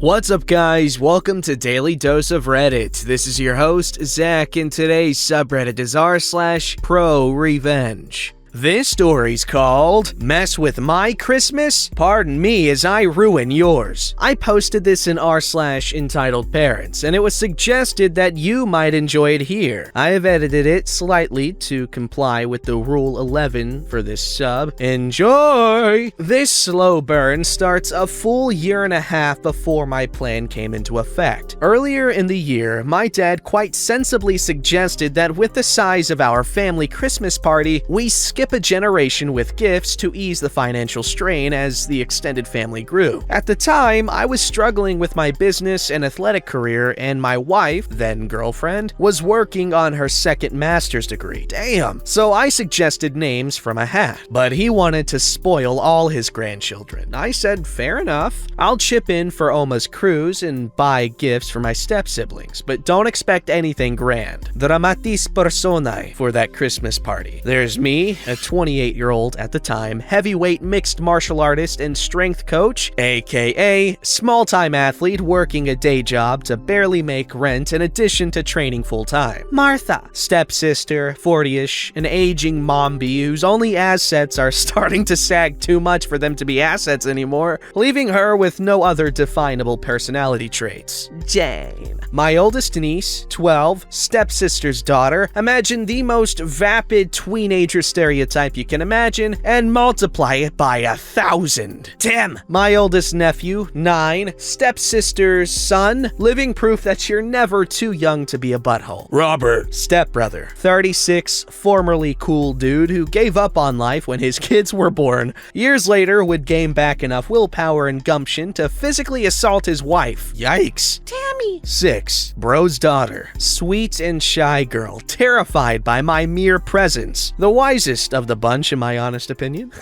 What's up, guys? Welcome to Daily Dose of Reddit. This is your host, Zach, and today's subreddit is r/ProRevenge. This story's called Mess With My Christmas? Pardon me as I ruin yours. I posted this in r/entitled parents, and it was suggested that you might enjoy it here. I have edited it slightly to comply with the Rule 11 for this sub. Enjoy! This slow burn starts a full year and a half before my plan came into effect. Earlier in the year, my dad quite sensibly suggested that with the size of our family Christmas party, we skip a generation with gifts to ease the financial strain as the extended family grew. At the time, I was struggling with my business and athletic career, and my wife, then girlfriend, was working on her second master's degree. Damn! So I suggested names from a hat, but he wanted to spoil all his grandchildren. I said, fair enough. I'll chip in for Oma's cruise and buy gifts for my step-siblings, but don't expect anything grand. Dramatis personae for that Christmas party. There's me, a 28-year-old at the time, heavyweight mixed martial artist and strength coach, aka small-time athlete working a day job to barely make rent in addition to training full-time. Martha, stepsister, 40-ish, an aging mombi whose only assets are starting to sag too much for them to be assets anymore, leaving her with no other definable personality traits. Jane, my oldest niece, 12, stepsister's daughter. Imagine the most vapid teenager stereotype you can imagine and multiply it by 1,000. Tim, my oldest nephew, 9, stepsister's son, living proof that you're never too young to be a butthole. Robert, stepbrother, 36, formerly cool dude who gave up on life when his kids were born. Years later would gain back enough willpower and gumption to physically assault his wife. Yikes. Tammy, 6, bro's daughter, sweet and shy girl, terrified by my mere presence. The wisest of the bunch, in my honest opinion.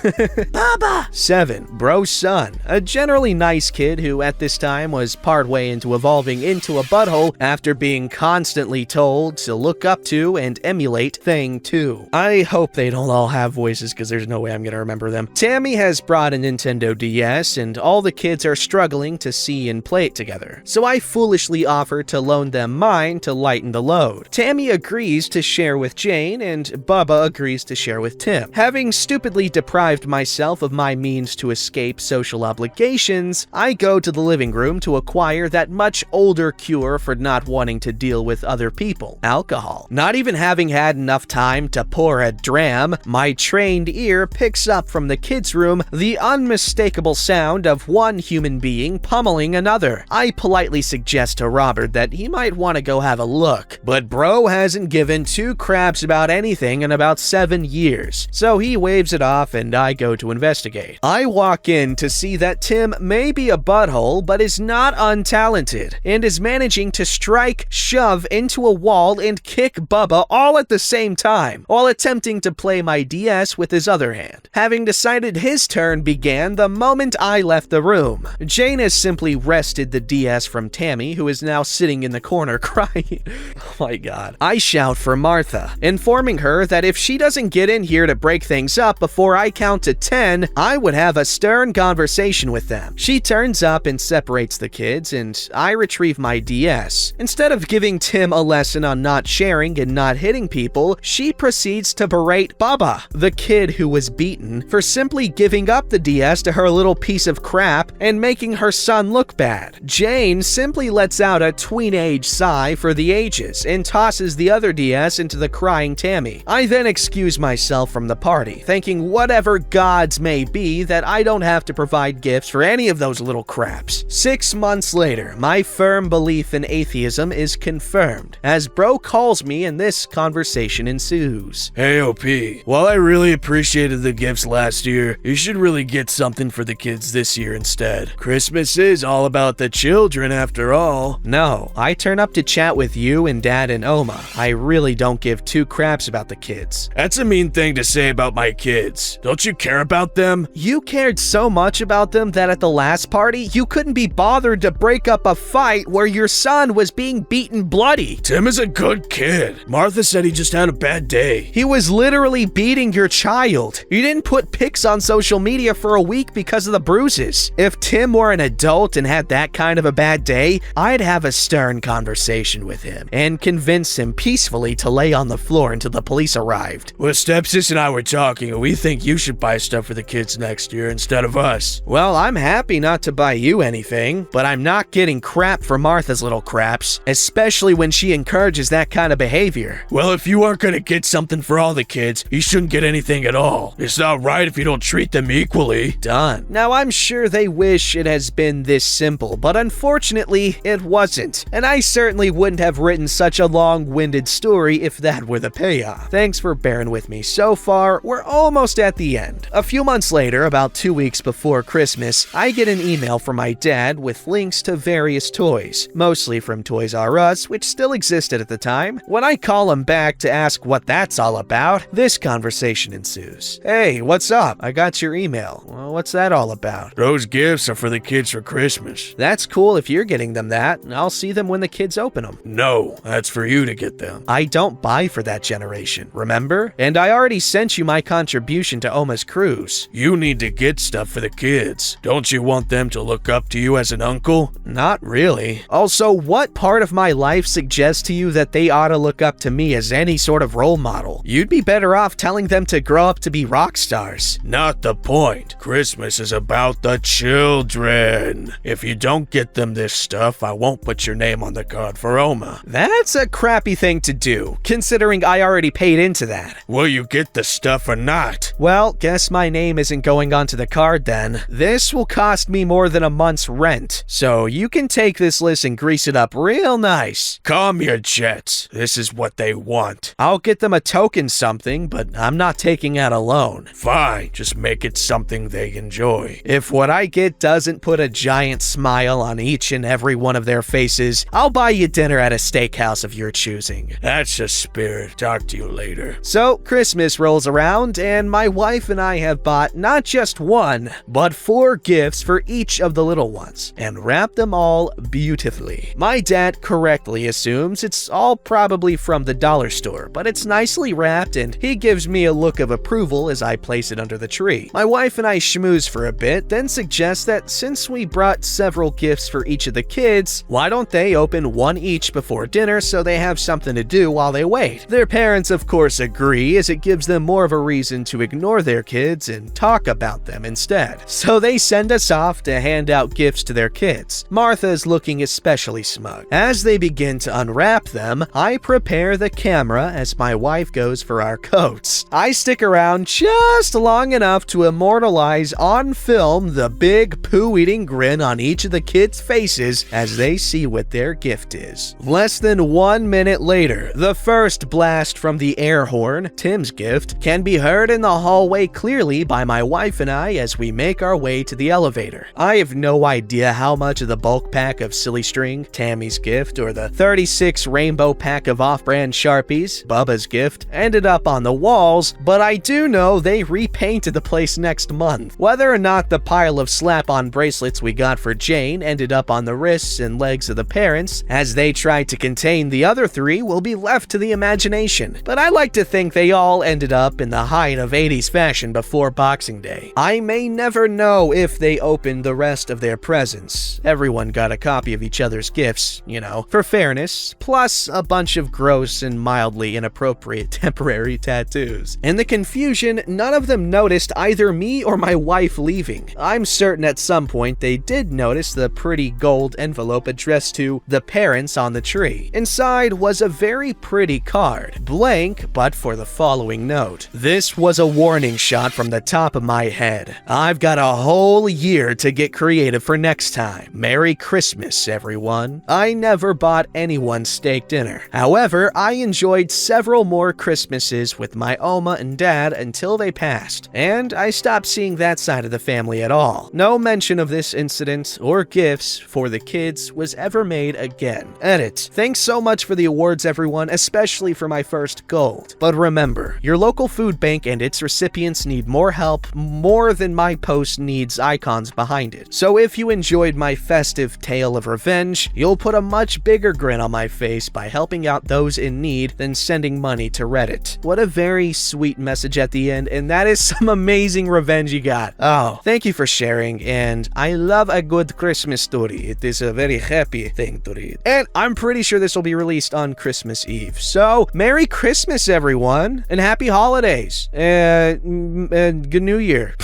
Baba! 7, bro's son, a generally nice kid who at this time was partway into evolving into a butthole after being constantly told to look up to and emulate Thing 2. I hope they don't all have voices because there's no way I'm gonna remember them. Tammy has brought a Nintendo DS and all the kids are struggling to see and play it together, so I foolishly offer to loan them mine to lighten the load. Tammy agrees to share with Jane and Bubba agrees to share with Tim. Having stupidly deprived myself of my means to escape social obligations, I go to the living room to acquire that much older cure for not wanting to deal with other people: alcohol. Not even having had enough time to pour a dram, my trained ear picks up from the kids' room the unmistakable sound of one human being pummeling another. I politely suggest to Robert that he might want to go have a look, but bro hasn't given two craps about anything in about 7 years, so he waves it off and I go to investigate. I walk in to see that Tim may be a butthole, but is not untalented, and is managing to strike, shove into a wall, and kick Bubba all at the same time, while attempting to play my DS with his other hand. Having decided his turn began the moment I left the room. Jane has simply wrested the DS from Tammy, who is now sitting in the corner crying. Oh my god. I shout for Martha, informing her that if she doesn't get in here to break things up before I count to 10, I would have a stern conversation with them. She turns up and separates the kids, and I retrieve my DS. Instead of giving Tim a lesson on not sharing and not hitting people, she proceeds to berate Bubba, the kid who was beaten, for simply giving up the DS to her little piece of crap and making her son look bad. Jane simply lets out a tween-age sigh for the ages and tosses the other DS into the crying Tammy. I then excuse myself from the party, thanking whatever gods may be that I don't have to provide gifts for any of those little craps. 6 months later, my firm belief in atheism is confirmed, as bro calls me and this conversation ensues. Hey OP, while I really appreciated the gifts last year, you should really get something for the kids this year instead. Christmas is all about the children after all. all. No, I turn up to chat with you and Dad and Oma. I really don't give two craps about the kids. That's a mean thing to say about my kids. Don't you care about them? You cared so much about them that at the last party, you couldn't be bothered to break up a fight where your son was being beaten bloody. Tim is a good kid. Martha said he just had a bad day. He was literally beating your child. You didn't put pics on social media for a week because of the bruises. If Tim were an adult and had that kind of a bad day, I'd have a stern conversation with him and convince him peacefully to lay on the floor until the police arrived. Well, stepsis and I were talking, and we think you should buy stuff for the kids next year instead of us. Well, I'm happy not to buy you anything, but I'm not getting crap for Martha's little craps, especially when she encourages that kind of behavior. Well, if you aren't gonna get something for all the kids, you shouldn't get anything at all. It's not right if you don't treat them equally. Done. Now, I'm sure they wish it has been this simple, but unfortunately, it wasn't. And I certainly wouldn't have written such a long-winded story if that were the payoff. Thanks for bearing with me so far. We're almost at the end. A few months later, about 2 weeks before Christmas, I get an email from my dad with links to various toys, mostly from Toys R Us, which still existed at the time. When I call him back to ask what that's all about, this conversation ensues. Hey, what's up? I got your email. Well, what's that all about? Those gifts are for the kids for Christmas. That's cool if you're getting them that. I'll see them when the kids open them. No, that's for you to get them. I don't buy for that generation, remember? And I already sent you my contribution to Oma's cruise. You need to get stuff for the kids. Don't you want them to look up to you as an uncle? Not really. Also, what part of my life suggests to you that they ought to look up to me as any sort of role model? You'd be better off telling them to grow up to be rock stars. Not the point. Christmas is about the children. If you don't get them this stuff, I won't put your name on the card for Oma. That's a crappy thing to do, considering I already paid into that. Will you get the stuff or not? Well, guess my name isn't going onto the card then. This will cost me more than a month's rent, so you can take this list and grease it up real nice. Calm your jets. This is what they want. I'll get them a token something, but I'm not taking out a loan. Fine, just make it something they enjoy. If what I get doesn't put a giant smile on each and every one of their faces, I'll buy you dinner at a steakhouse of your choosing. That's the spirit. Talk to you later. So, Christmas rolls around, and my wife and I have bought not just one, but 4 gifts for each of the little ones, and wrapped them all beautifully. My dad correctly assumes it's all probably from the dollar store, but it's nicely wrapped, and he gives me a look of approval as I place it under the tree. My wife and I schmooze for a bit, then suggest that since we brought several gifts for each of the kids, why don't they open one each before dinner so they have something to do while they wait? Their parents, of course, agree, as it gives them more of a reason to ignore their kids and talk about them instead. So they send us off to hand out gifts to their kids. Martha is looking especially smug. As they begin to unwrap them, I prepare the camera as my wife goes for our coats. I stick around just long enough to immortalize on film the big poo-eating grin on each of the kids' faces as they see what their gift is. Less than 1 minute later, the first blast from the air horn, Tim's gift, can be heard in the hallway clearly by my wife and I as we make our way to the elevator. I have no idea how much of the bulk pack of Silly String, Tammy's gift, or the 36 rainbow pack of off-brand Sharpies, Bubba's gift, ended up on the walls, but I do know they repainted the place next month. Whether or not the pile of slap-on bracelets we got for Jane ended up on the wrists and legs of the parents, as they tried to contain the other 3, will be left to the imagination. But I like to think they all ended up in the height of 80s fashion before Boxing Day. I may never know if they opened the rest of their presents. Everyone got a copy of each other's gifts, you know, for fairness, plus a bunch of gross and mildly inappropriate temporary tattoos. In the confusion, none of them noticed either me or my wife leaving. I'm certain at some point they did notice the pretty gold envelope addressed to the parents on the tree. Inside was a very pretty card, blank but for the following note. This was a warning shot from the top of my head. I've got a whole year to get creative for next time. Merry Christmas, everyone. I never bought anyone steak dinner. However, I enjoyed several more Christmases with my Oma and Dad until they passed, and I stopped seeing that side of the family at all. No mention of this incident or gifts for the kids gift was ever made again. Edit. Thanks so much for the awards, everyone, especially for my first gold. But remember, your local food bank and its recipients need more help more than my post needs icons behind it. So if you enjoyed my festive tale of revenge, you'll put a much bigger grin on my face by helping out those in need than sending money to Reddit. What a very sweet message at the end, and that is some amazing revenge you got. Oh, thank you for sharing, and I love a good Christmas story. It is a very happy thing to read. And I'm pretty sure this will be released on Christmas Eve. So, Merry Christmas, everyone, and Happy Holidays, and Good New Year.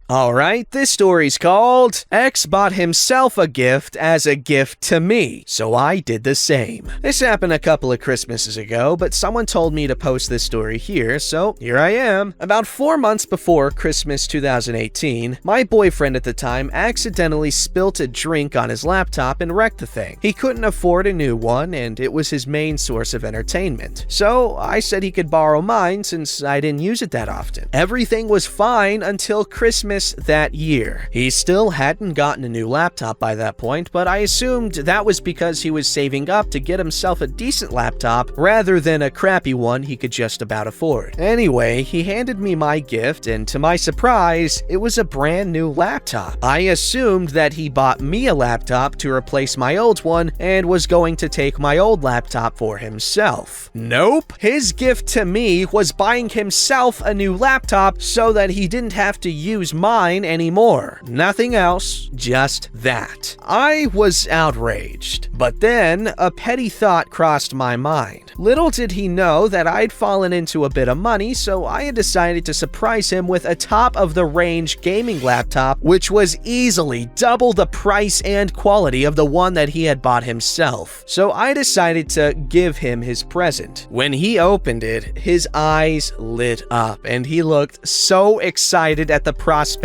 Alright, this story's called X Bought Himself a Gift as a Gift to Me, so I did the same. This happened a couple of Christmases ago, but someone told me to post this story here, so here I am. About 4 months before Christmas 2018, my boyfriend at the time accidentally spilt a drink on his laptop and wrecked the thing. He couldn't afford a new one, and it was his main source of entertainment. So I said he could borrow mine since I didn't use it that often. Everything was fine until Christmas that year. He still hadn't gotten a new laptop by that point, but I assumed that was because he was saving up to get himself a decent laptop rather than a crappy one he could just about afford. Anyway, he handed me my gift, and to my surprise, it was a brand new laptop. I assumed that he bought me a laptop to replace my old one and was going to take my old laptop for himself. Nope. His gift to me was buying himself a new laptop so that he didn't have to use mine anymore. Nothing else, just that. I was outraged, but then a petty thought crossed my mind. Little did he know that I'd fallen into a bit of money, so I had decided to surprise him with a top-of-the-range gaming laptop, which was easily double the price and quality of the one that he had bought himself. So I decided to give him his present. When he opened it, his eyes lit up, and he looked so excited at the prospect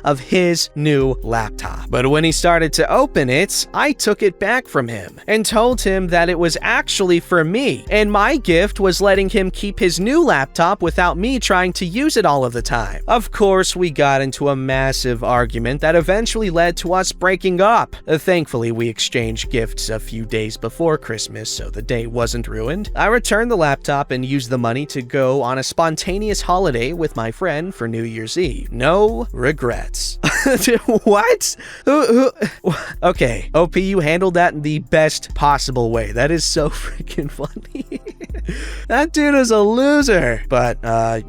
of his new laptop. But when he started to open it, I took it back from him and told him that it was actually for me, and my gift was letting him keep his new laptop without me trying to use it all of the time. Of course, we got into a massive argument that eventually led to us breaking up. Thankfully, we exchanged gifts a few days before Christmas, so the day wasn't ruined. I returned the laptop and used the money to go on a spontaneous holiday with my friend for New Year's Eve. No regrets. What? Okay, OP, you handled that in the best possible way. That is so freaking funny. That dude is a loser. But,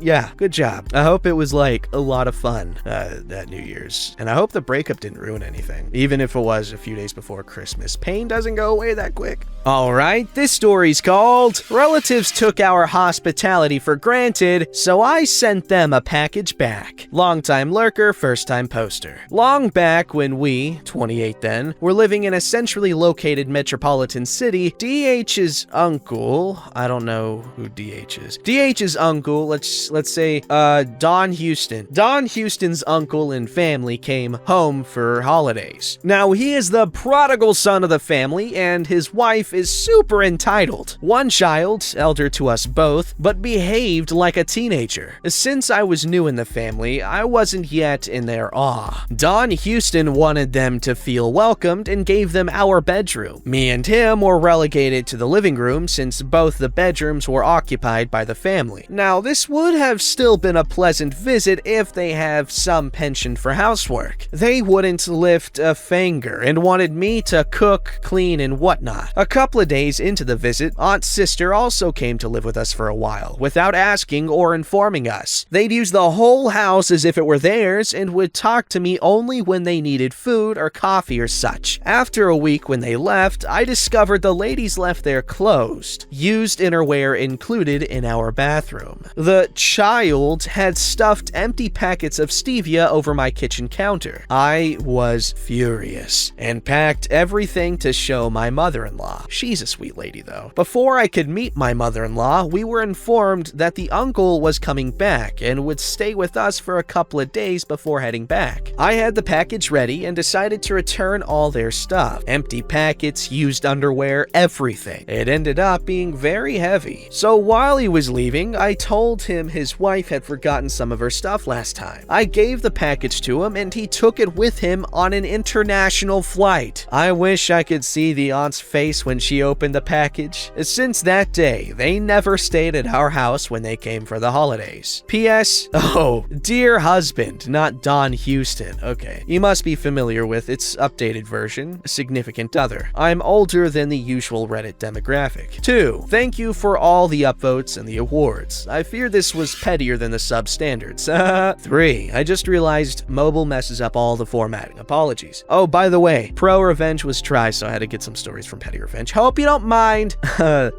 yeah, good job. I hope it was, like, a lot of fun, that New Year's. And I hope the breakup didn't ruin anything, even if it was a few days before Christmas. Pain doesn't go away that quick. Alright, this story's called Relatives Took Our Hospitality for Granted, so I sent them a package back. Longtime lurker, first-time poster. Long back when we, 28 then, were living in a centrally located metropolitan city, DH's uncle, I don't know who DH is. DH's uncle, let's say, Don Houston. Don Houston's uncle and family came home for holidays. Now, he is the prodigal son of the family, and his wife is super entitled. One child, elder to us both, but behaved like a teenager. Since I was new in the family, I wasn't yet in their awe. Don Houston wanted them to feel welcomed and gave them our bedroom. Me and him were relegated to the living room since both the bedrooms were occupied by the family. Now, this would have still been a pleasant visit if they have some penchant for housework. They wouldn't lift a finger and wanted me to cook, clean, and whatnot. A couple of days into the visit, Aunt's sister also came to live with us for a while, without asking or informing us. They'd use the whole house as if it were theirs and would talk to me only when they needed food or coffee or such. After a week when they left, I discovered the ladies left their clothes, used innerwear included, in our bathroom. The child had stuffed empty packets of stevia over my kitchen counter. I was furious and packed everything to show my mother-in-law. She's a sweet lady though. Before I could meet my mother-in-law, we were informed that the uncle was coming back and would stay with us for a couple of days before heading back. I had the package ready and decided to return all their stuff. Empty packets, used underwear, everything. It ended up being very heavy heavy. So while he was leaving, I told him his wife had forgotten some of her stuff last time. I gave the package to him and he took it with him on an international flight. I wish I could see the aunt's face when she opened the package. Since that day, they never stayed at our house when they came for the holidays. P.S. Oh, dear husband, not Don Houston. Okay. You must be familiar with its updated version, significant other. I'm older than the usual Reddit demographic. 2. Thank you for all the upvotes and the awards. I fear this was pettier than the sub standards. 3. I just realized mobile messes up all the formatting. Apologies. Oh, by the way, ProRevenge was dry, so I had to get some stories from Petty Revenge. Hope you don't mind.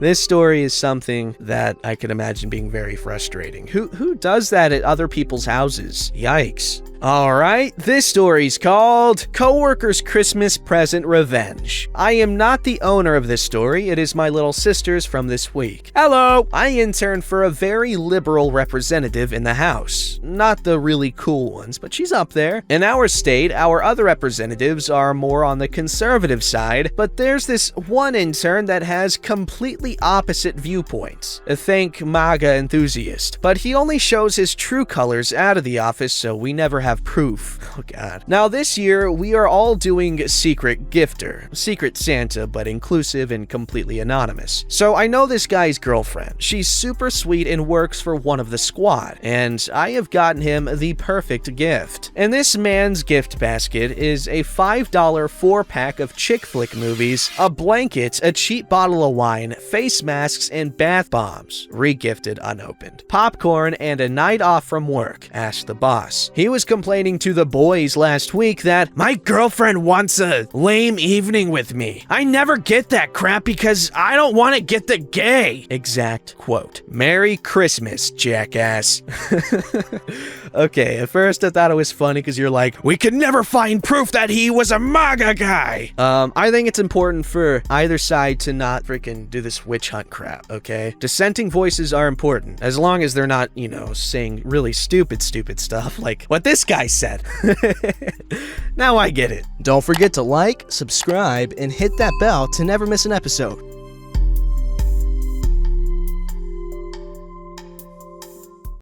This story is something that I can imagine being very frustrating. Who does that at other people's houses? Yikes. Alright, this story's called Coworker's Christmas Present Revenge. I am not the owner of this story, it is my little sister's from this week. Hello! I interned for a very liberal representative in the house. Not the really cool ones, but she's up there. In our state, our other representatives are more on the conservative side, but there's this one intern that has completely opposite viewpoints. Think MAGA enthusiast. But he only shows his true colors out of the office, so we never have proof. Oh god. Now this year, we are all doing Secret Gifter. Secret Santa, but inclusive and completely anonymous. So I know this guy's girlfriend. She's super sweet and works for one of the squad, and I have gotten him the perfect gift. And this man's gift basket is a $5 4-pack of chick flick movies, a blanket, a cheap bottle of wine, face masks, and bath bombs, re-gifted unopened, popcorn, and a night off from work, asked the boss. He was complaining to the boys last week that my girlfriend wants a lame evening with me. I never get that crap because I don't want to get the gay. Exact quote. Merry Christmas, jackass. Okay, at first I thought it was funny because you're like, we could never find proof that he was a MAGA guy. I think it's important for either side to not freaking do this witch hunt crap, okay? Dissenting voices are important, as long as they're not, saying really stupid stuff like what this guy said. Now I get it. Don't forget to like, subscribe, and hit that bell to never miss an episode.